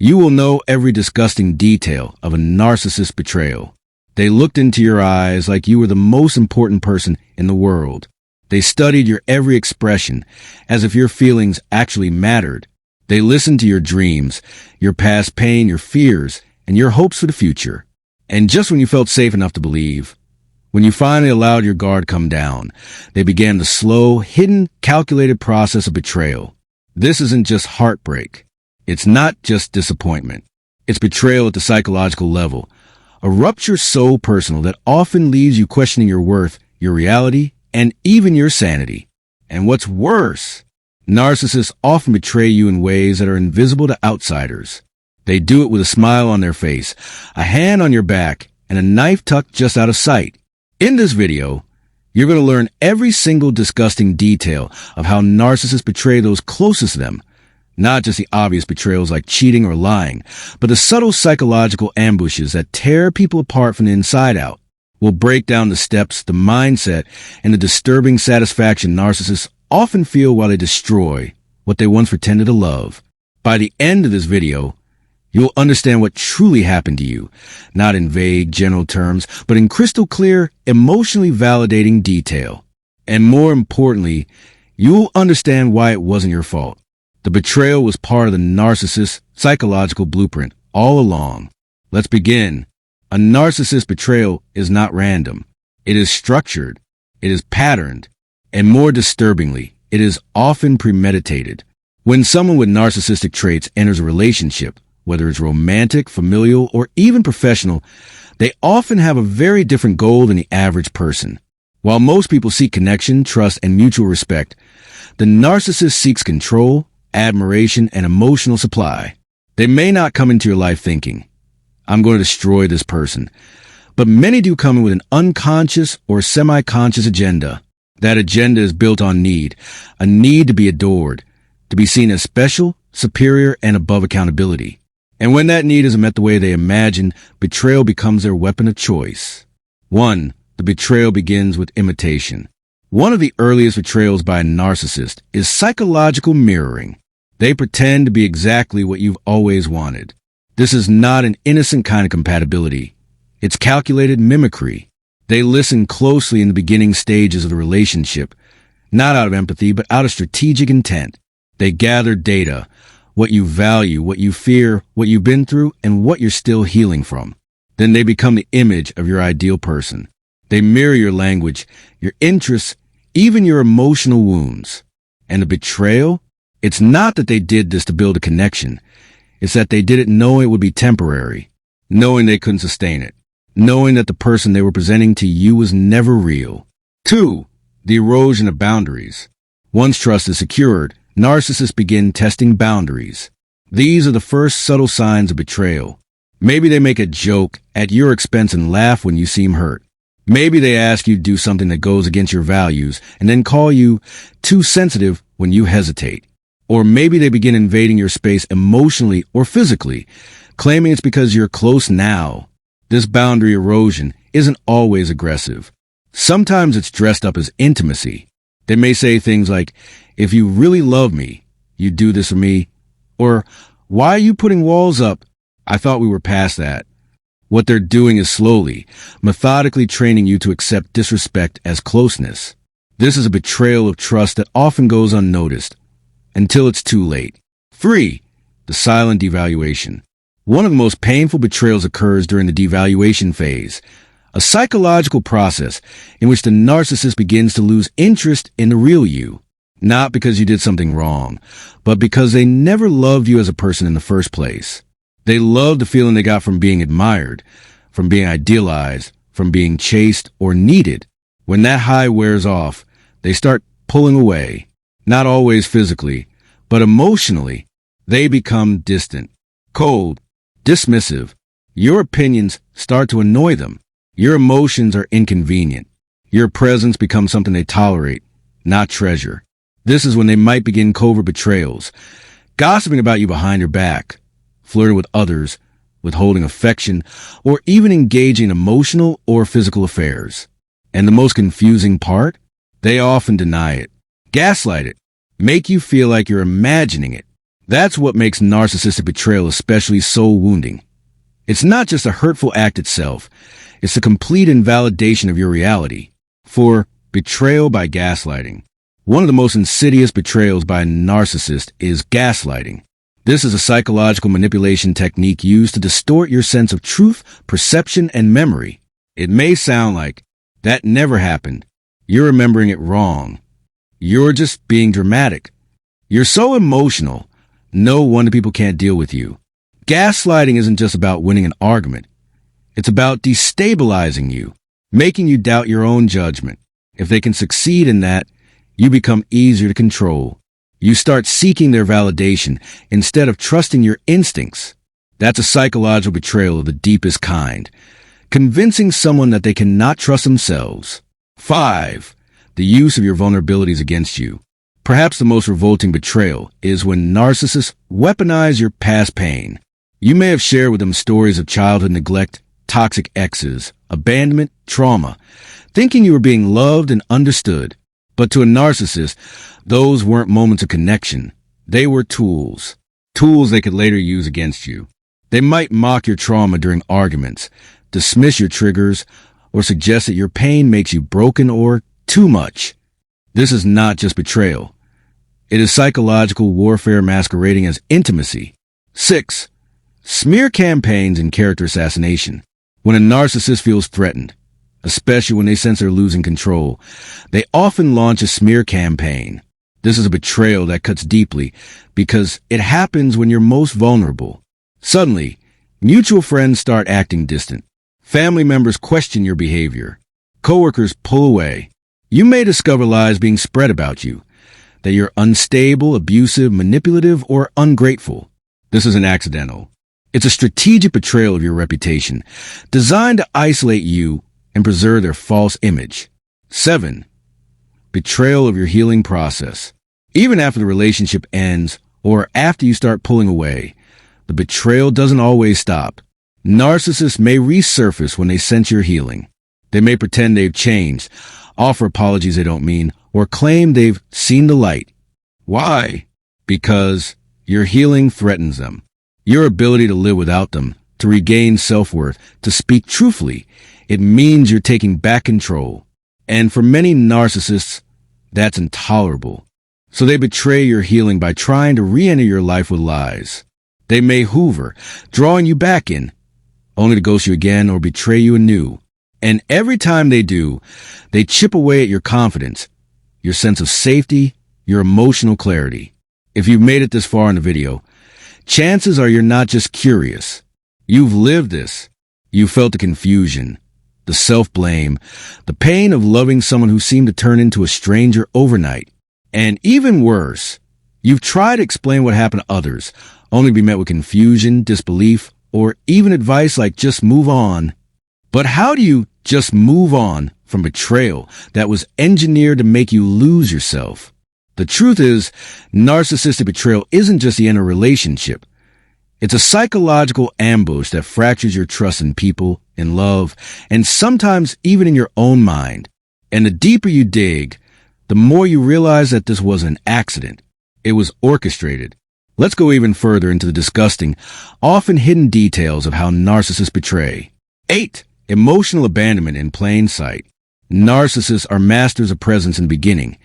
You will know every disgusting detail of a narcissist betrayal. They looked into your eyes like you were the most important person in the world. They studied your every expression as if your feelings actually mattered. They listened to your dreams, your past pain, your fears, and your hopes for the future. And just when you felt safe enough to believe, when you finally allowed your guard come down, they began the slow, hidden, calculated process of betrayal. This isn't just heartbreak. It's not just disappointment. It's betrayal at the psychological level. A rupture so personal that often leaves you questioning your worth, your reality, and even your sanity. And what's worse, narcissists often betray you in ways that are invisible to outsiders. They do it with a smile on their face, a hand on your back, and a knife tucked just out of sight. In this video, you're going to learn every single disgusting detail of how narcissists betray those closest to them. Not just the obvious betrayals like cheating or lying, but the subtle psychological ambushes that tear people apart from the inside out. We'll break down the steps, the mindset, and the disturbing satisfaction narcissists often feel while they destroy what they once pretended to love. By the end of this video, you'll understand what truly happened to you, not in vague, general terms, but in crystal clear, emotionally validating detail. And more importantly, you'll understand why it wasn't your fault. The betrayal was part of the narcissist's psychological blueprint all along. Let's begin. A narcissist betrayal is not random. It is structured. It is patterned. And more disturbingly, it is often premeditated. When someone with narcissistic traits enters a relationship, whether it's romantic, familial, or even professional, they often have a very different goal than the average person. While most people seek connection, trust, and mutual respect, the narcissist seeks control, admiration, and emotional supply. They may not come into your life thinking, I'm going to destroy this person. But many do come in with an unconscious or semi-conscious agenda. That agenda is built on need, a need to be adored, to be seen as special, superior, and above accountability. And when that need isn't met the way they imagine, betrayal becomes their weapon of choice. 1. The betrayal begins with imitation. One of the earliest betrayals by a narcissist is psychological mirroring. They pretend to be exactly what you've always wanted. This is not an innocent kind of compatibility. It's calculated mimicry. They listen closely in the beginning stages of the relationship, not out of empathy, but out of strategic intent. They gather data, what you value, what you fear, what you've been through, and what you're still healing from. Then they become the image of your ideal person. They mirror your language, your interests, even your emotional wounds. And the betrayal? It's not that they did this to build a connection. It's that they did it knowing it would be temporary, knowing they couldn't sustain it, knowing that the person they were presenting to you was never real. 2. The erosion of boundaries. Once trust is secured, narcissists begin testing boundaries. These are the first subtle signs of betrayal. Maybe they make a joke at your expense and laugh when you seem hurt. Maybe they ask you to do something that goes against your values and then call you too sensitive when you hesitate. Or maybe they begin invading your space emotionally or physically, claiming it's because you're close now. This boundary erosion isn't always aggressive. Sometimes it's dressed up as intimacy. They may say things like, if you really love me, you'd do this for me. Or, why are you putting walls up? I thought we were past that. What they're doing is slowly, methodically training you to accept disrespect as closeness. This is a betrayal of trust that often goes unnoticed, until it's too late. 3. The silent devaluation. One of the most painful betrayals occurs during the devaluation phase, a psychological process in which the narcissist begins to lose interest in the real you, not because you did something wrong, but because they never loved you as a person in the first place. They loved the feeling they got from being admired, from being idealized, from being chased or needed. When that high wears off, they start pulling away, not always physically, but emotionally. They become distant, cold, dismissive. Your opinions start to annoy them. Your emotions are inconvenient. Your presence becomes something they tolerate, not treasure. This is when they might begin covert betrayals, gossiping about you behind your back, flirting with others, withholding affection, or even engaging in emotional or physical affairs. And the most confusing part? They often deny it, gaslight it, make you feel like you're imagining it. That's what makes narcissistic betrayal especially soul wounding. It's not just a hurtful act itself, it's a complete invalidation of your reality. 4. Betrayal by gaslighting. One of the most insidious betrayals by a narcissist is gaslighting. This is a psychological manipulation technique used to distort your sense of truth, perception, and memory. It may sound like, that never happened. You're remembering it wrong. You're just being dramatic. You're so emotional. No wonder people can't deal with you. Gaslighting isn't just about winning an argument. It's about destabilizing you, making you doubt your own judgment. If they can succeed in that, you become easier to control. You start seeking their validation instead of trusting your instincts. That's a psychological betrayal of the deepest kind, convincing someone that they cannot trust themselves. 5. The use of your vulnerabilities against you. Perhaps the most revolting betrayal is when narcissists weaponize your past pain. You may have shared with them stories of childhood neglect, toxic exes, abandonment, trauma, thinking you were being loved and understood. But to a narcissist, those weren't moments of connection. They were tools. Tools they could later use against you. They might mock your trauma during arguments, dismiss your triggers, or suggest that your pain makes you broken or too much. This is not just betrayal. It is psychological warfare masquerading as intimacy. 6. Smear campaigns and character assassination. When a narcissist feels threatened, especially when they sense they're losing control, they often launch a smear campaign. This is a betrayal that cuts deeply because it happens when you're most vulnerable. Suddenly, mutual friends start acting distant. Family members question your behavior. Coworkers pull away. You may discover lies being spread about you, that you're unstable, abusive, manipulative, or ungrateful. This isn't accidental. It's a strategic betrayal of your reputation, designed to isolate you and preserve their false image. 7. Betrayal of your healing process. Even after the relationship ends or after you start pulling away, the betrayal doesn't always stop. Narcissists may resurface when they sense you're healing. They may pretend they've changed, offer apologies they don't mean, or claim they've seen the light. Why? Because your healing threatens them. Your ability to live without them, to regain self-worth, to speak truthfully, it means you're taking back control. And for many narcissists, that's intolerable. So they betray your healing by trying to re-enter your life with lies. They may hoover, drawing you back in, only to ghost you again or betray you anew. And every time they do, they chip away at your confidence, your sense of safety, your emotional clarity. If you've made it this far in the video, chances are you're not just curious. You've lived this. You felt the confusion, the self-blame, the pain of loving someone who seemed to turn into a stranger overnight. And even worse, you've tried to explain what happened to others, only to be met with confusion, disbelief, or even advice like just move on. But how do you just move on from betrayal that was engineered to make you lose yourself? The truth is, narcissistic betrayal isn't just the end of a relationship. It's a psychological ambush that fractures your trust in people, in love, and sometimes even in your own mind. And the deeper you dig, the more you realize that this was an accident. It was orchestrated. Let's go even further into the disgusting, often hidden details of how narcissists betray. 8. Emotional abandonment in plain sight. Narcissists are masters of presence in the beginning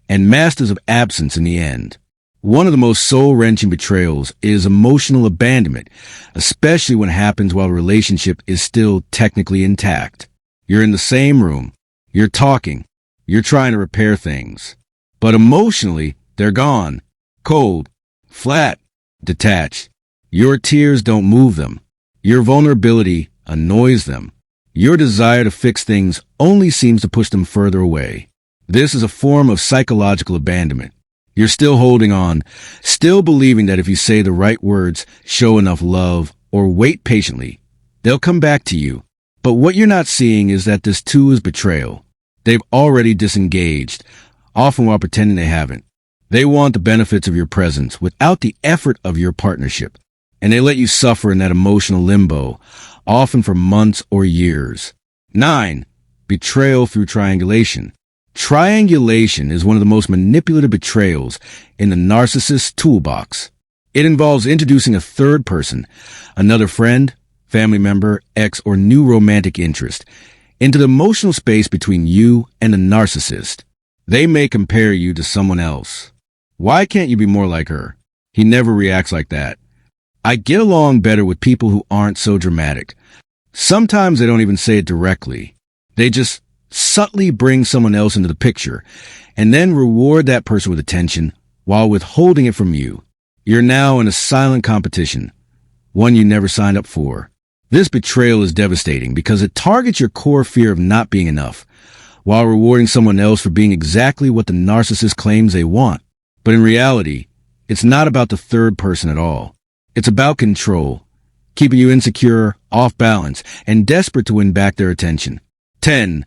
and masters of absence in the end. One of the most soul-wrenching betrayals is emotional abandonment, especially when it happens while the relationship is still technically intact. You're in the same room. You're talking. You're trying to repair things. But emotionally, they're gone. Cold. Flat. Detached. Your tears don't move them. Your vulnerability annoys them. Your desire to fix things only seems to push them further away. This is a form of psychological abandonment. You're still holding on, still believing that if you say the right words, show enough love, or wait patiently, they'll come back to you. But what you're not seeing is that this too is betrayal. They've already disengaged, often while pretending they haven't. They want the benefits of your presence without the effort of your partnership. And they let you suffer in that emotional limbo, often for months or years. 9. Betrayal through triangulation. Triangulation is one of the most manipulative betrayals in the narcissist's toolbox. It involves introducing a third person, another friend, family member, ex, or new romantic interest, into the emotional space between you and the narcissist. They may compare you to someone else. Why can't you be more like her? He never reacts like that. I get along better with people who aren't so dramatic. Sometimes they don't even say it directly. They just subtly bring someone else into the picture and then reward that person with attention while withholding it from you. You're now in a silent competition, one you never signed up for. This betrayal is devastating because it targets your core fear of not being enough, while rewarding someone else for being exactly what the narcissist claims they want. But in reality, it's not about the third person at all. It's about control, keeping you insecure, off balance, and desperate to win back their attention. 10.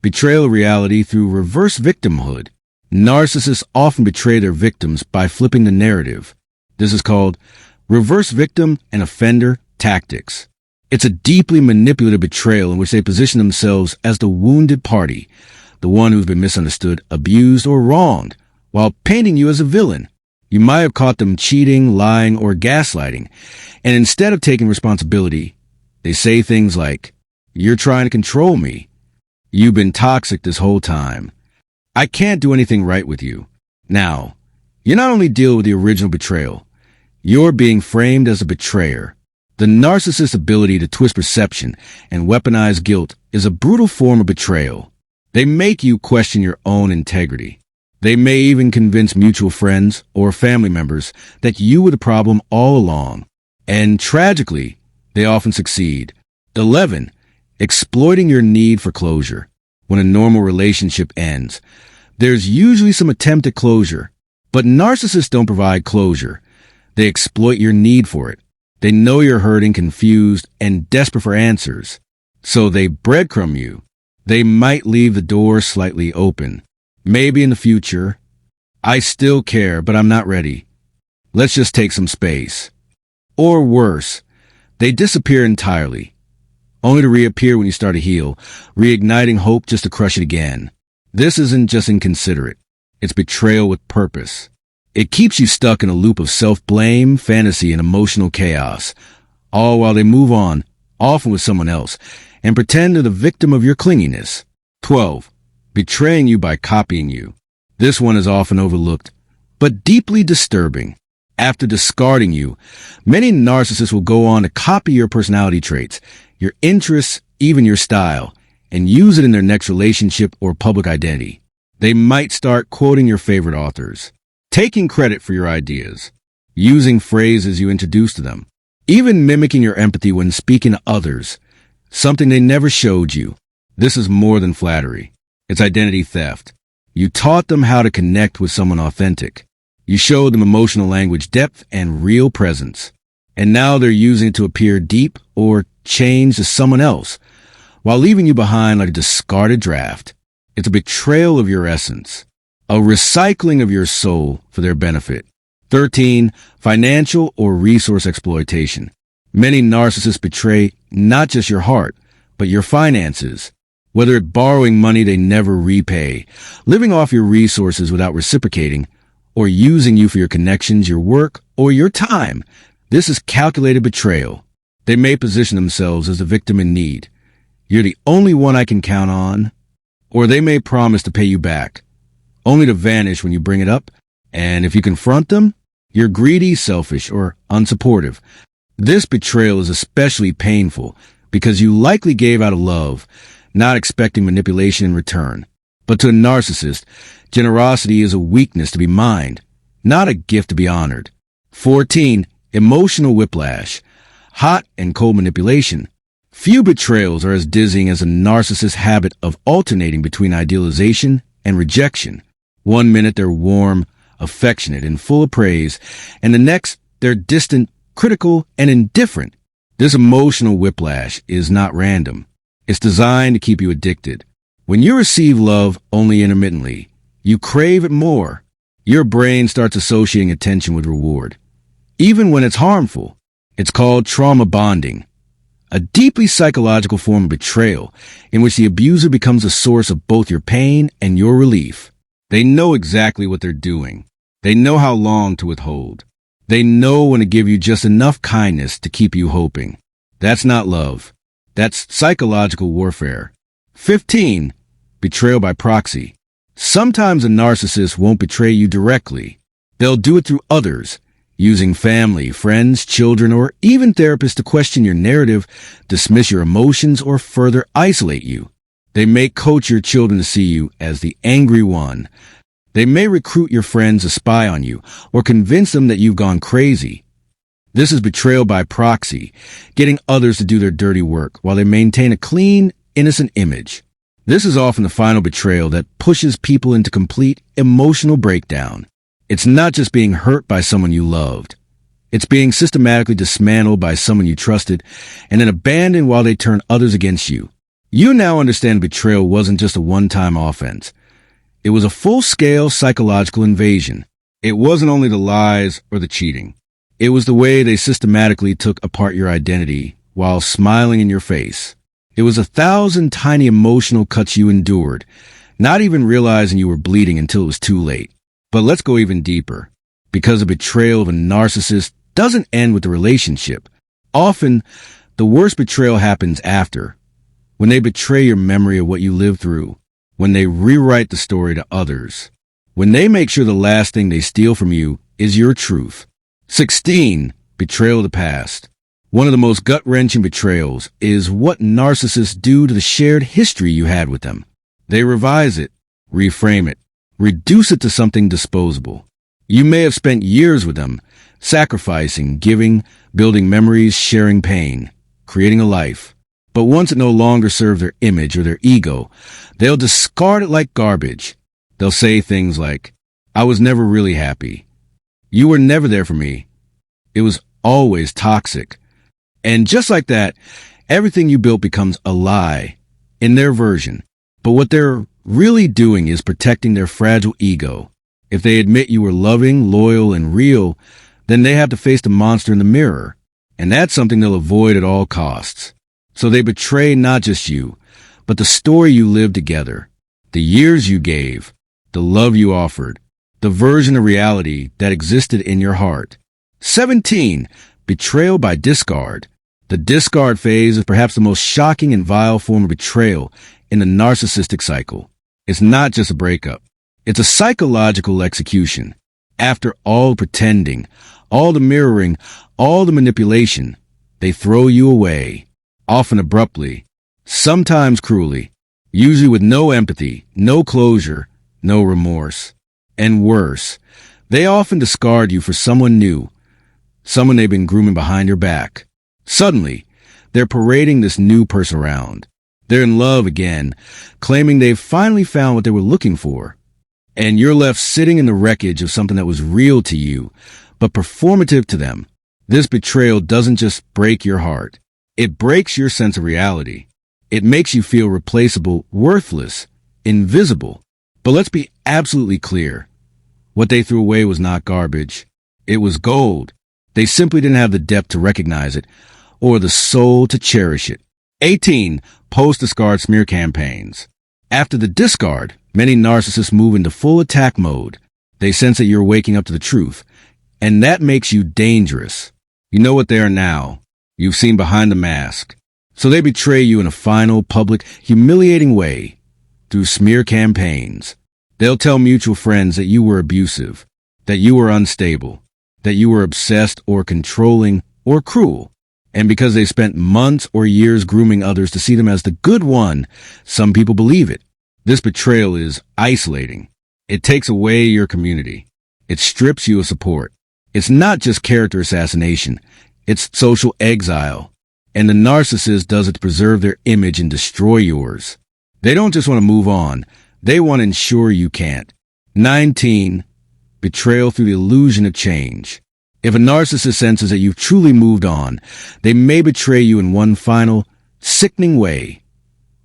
Betrayal of reality through reverse victimhood. Narcissists often betray their victims by flipping the narrative. This is called reverse victim and offender tactics. It's a deeply manipulative betrayal in which they position themselves as the wounded party, the one who's been misunderstood, abused, or wronged, while painting you as a villain. You might have caught them cheating, lying, or gaslighting, and instead of taking responsibility, they say things like, "You're trying to control me. You've been toxic this whole time. I can't do anything right with you." Now, you not only deal with the original betrayal, you're being framed as a betrayer. The narcissist's ability to twist perception and weaponize guilt is a brutal form of betrayal. They make you question your own integrity. They may even convince mutual friends or family members that you were the problem all along. And tragically, they often succeed. 11. Exploiting your need for closure. When a normal relationship ends, there's usually some attempt at closure. But narcissists don't provide closure. They exploit your need for it. They know you're hurting, confused, and desperate for answers. So they breadcrumb you. They might leave the door slightly open. Maybe in the future. "I still care, but I'm not ready. Let's just take some space." Or worse, they disappear entirely, only to reappear when you start to heal, reigniting hope just to crush it again. This isn't just inconsiderate. It's betrayal with purpose. It keeps you stuck in a loop of self-blame, fantasy, and emotional chaos, all while they move on, often with someone else, and pretend they're the victim of your clinginess. 12. Betraying you by copying you. This one is often overlooked, but deeply disturbing. After discarding you, many narcissists will go on to copy your personality traits, your interests, even your style, and use it in their next relationship or public identity. They might start quoting your favorite authors, taking credit for your ideas, using phrases you introduced to them, even mimicking your empathy when speaking to others, something they never showed you. This is more than flattery. It's identity theft. You taught them how to connect with someone authentic. You showed them emotional language depth and real presence. And now they're using it to appear deep or change to someone else, while leaving you behind like a discarded draft. It's a betrayal of your essence, a recycling of your soul for their benefit. 13. Financial or resource exploitation. Many narcissists betray not just your heart, but your finances. Whether it's borrowing money they never repay, living off your resources without reciprocating, or using you for your connections, your work, or your time. This is calculated betrayal. They may position themselves as the victim in need. "You're the only one I can count on." Or they may promise to pay you back, only to vanish when you bring it up. And if you confront them, you're greedy, selfish, or unsupportive. This betrayal is especially painful because you likely gave out of love, not expecting manipulation in return. But to a narcissist, generosity is a weakness to be mined, not a gift to be honored. 14. Emotional whiplash. Hot and cold manipulation. Few betrayals are as dizzying as a narcissist's habit of alternating between idealization and rejection. One minute they're warm, affectionate, and full of praise, and the next they're distant, critical, and indifferent. This emotional whiplash is not random. It's designed to keep you addicted. When you receive love only intermittently, you crave it more. Your brain starts associating attention with reward, even when it's harmful. It's called trauma bonding, a deeply psychological form of betrayal in which the abuser becomes a source of both your pain and your relief. They know exactly what they're doing. They know how long to withhold. They know when to give you just enough kindness to keep you hoping. That's not love. That's psychological warfare. 15. Betrayal by proxy. Sometimes a narcissist won't betray you directly. They'll do it through others, using family, friends, children, or even therapists to question your narrative, dismiss your emotions, or further isolate you. They may coach your children to see you as the angry one. They may recruit your friends to spy on you, or convince them that you've gone crazy. This is betrayal by proxy, getting others to do their dirty work while they maintain a clean, innocent image. This is often the final betrayal that pushes people into complete emotional breakdown. It's not just being hurt by someone you loved. It's being systematically dismantled by someone you trusted and then abandoned while they turn others against you. You now understand betrayal wasn't just a one-time offense. It was a full-scale psychological invasion. It wasn't only the lies or the cheating. It was the way they systematically took apart your identity while smiling in your face. It was 1,000 tiny emotional cuts you endured, not even realizing you were bleeding until it was too late. But let's go even deeper, because the betrayal of a narcissist doesn't end with the relationship. Often, the worst betrayal happens after, when they betray your memory of what you lived through, when they rewrite the story to others, when they make sure the last thing they steal from you is your truth. 16. Betrayal of the past. One of the most gut-wrenching betrayals is what narcissists do to the shared history you had with them. They revise it, reframe it, reduce it to something disposable. You may have spent years with them, sacrificing, giving, building memories, sharing pain, creating a life. But once it no longer serves their image or their ego, they'll discard it like garbage. They'll say things like, "I was never really happy. You were never there for me. It was always toxic." And just like that, everything you built becomes a lie in their version. But what they're really doing is protecting their fragile ego. If they admit you were loving, loyal, and real, then they have to face the monster in the mirror. And that's something they'll avoid at all costs. So they betray not just you, but the story you lived together, the years you gave, the love you offered, the version of reality that existed in your heart. 17. Betrayal by discard. The discard phase is perhaps the most shocking and vile form of betrayal in the narcissistic cycle. It's not just a breakup. It's a psychological execution. After all pretending, all the mirroring, all the manipulation, they throw you away, often abruptly, sometimes cruelly, usually with no empathy, no closure, no remorse. And worse, they often discard you for someone new, someone they've been grooming behind your back. Suddenly, they're parading this new person around. They're in love again, claiming they've finally found what they were looking for. And you're left sitting in the wreckage of something that was real to you, but performative to them. This betrayal doesn't just break your heart. It breaks your sense of reality. It makes you feel replaceable, worthless, invisible. But let's be absolutely clear. What they threw away was not garbage. It was gold. They simply didn't have the depth to recognize it, or the soul to cherish it. 18. Post-discard smear campaigns. After the discard, many narcissists move into full attack mode. They sense that you're waking up to the truth, and that makes you dangerous. You know what they are now. You've seen behind the mask. So they betray you in a final, public, humiliating way through smear campaigns. They'll tell mutual friends that you were abusive, that you were unstable, that you were obsessed or controlling or cruel. And because they spent months or years grooming others to see them as the good one, some people believe it. This betrayal is isolating. It takes away your community. It strips you of support. It's not just character assassination. It's social exile. And the narcissist does it to preserve their image and destroy yours. They don't just want to move on. They want to ensure you can't. 19. Betrayal through the illusion of change. If a narcissist senses that you've truly moved on, they may betray you in one final, sickening way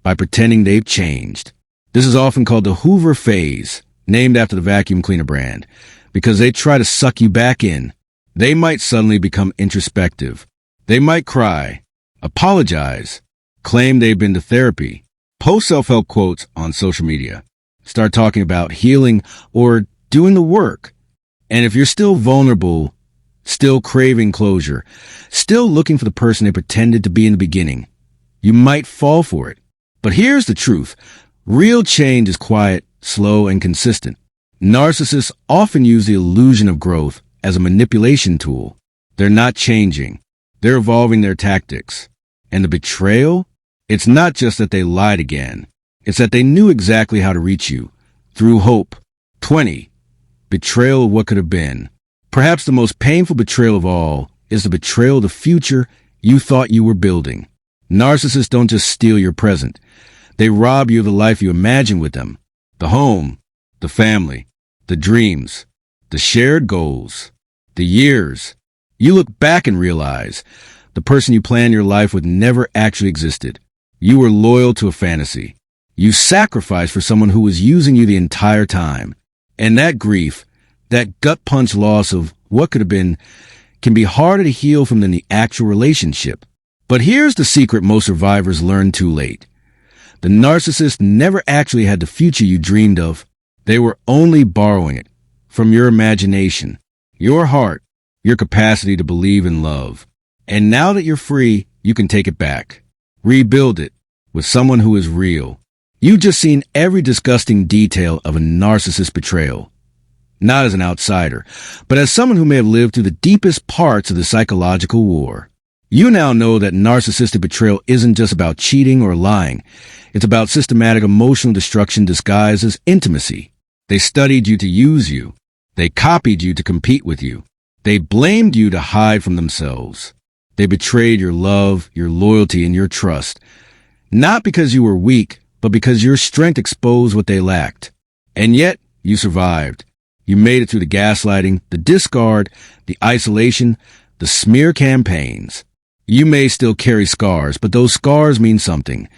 by pretending they've changed. This is often called the Hoover phase, named after the vacuum cleaner brand, because they try to suck you back in. They might suddenly become introspective. They might cry, apologize, claim they've been to therapy, post self-help quotes on social media, start talking about healing or doing the work. And if you're still vulnerable, still craving closure, still looking for the person they pretended to be in the beginning. You might fall for it. But here's the truth. Real change is quiet, slow, and consistent. Narcissists often use the illusion of growth as a manipulation tool. They're not changing. They're evolving their tactics. And the betrayal? It's not just that they lied again. It's that they knew exactly how to reach you. Through hope. 20. Betrayal of what could have been. Perhaps the most painful betrayal of all is the betrayal of the future you thought you were building. Narcissists don't just steal your present. They rob you of the life you imagined with them. The home, the family, the dreams, the shared goals, the years. You look back and realize the person you planned your life with never actually existed. You were loyal to a fantasy. You sacrificed for someone who was using you the entire time. And that grief, that gut punch loss of what could have been, can be harder to heal from than the actual relationship. But here's the secret most survivors learn too late. The narcissist never actually had the future you dreamed of. They were only borrowing it from your imagination, your heart, your capacity to believe in love. And now that you're free, you can take it back. Rebuild it with someone who is real. You've just seen every disgusting detail of a narcissist betrayal. Not as an outsider, but as someone who may have lived through the deepest parts of the psychological war. You now know that narcissistic betrayal isn't just about cheating or lying. It's about systematic emotional destruction disguised as intimacy. They studied you to use you. They copied you to compete with you. They blamed you to hide from themselves. They betrayed your love, your loyalty, and your trust. Not because you were weak, but because your strength exposed what they lacked. And yet, you survived. You made it through the gaslighting, the discard, the isolation, the smear campaigns. You may still carry scars, but those scars mean something.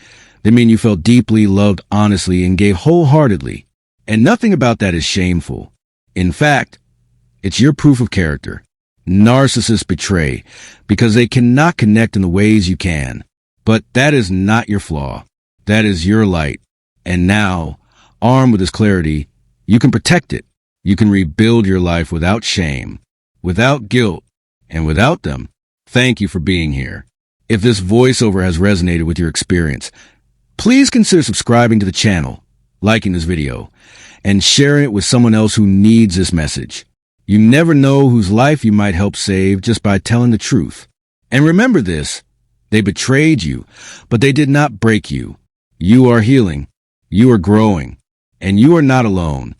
They mean you felt deeply, loved honestly, and gave wholeheartedly. And nothing about that is shameful. In fact, it's your proof of character. Narcissists betray because they cannot connect in the ways you can. But that is not your flaw. That is your light. And now, armed with this clarity, you can protect it. You can rebuild your life without shame, without guilt, and without them. Thank you for being here. If this voiceover has resonated with your experience, please consider subscribing to the channel, liking this video, and sharing it with someone else who needs this message. You never know whose life you might help save just by telling the truth. And remember this, they betrayed you, but they did not break you. You are healing, you are growing, and you are not alone.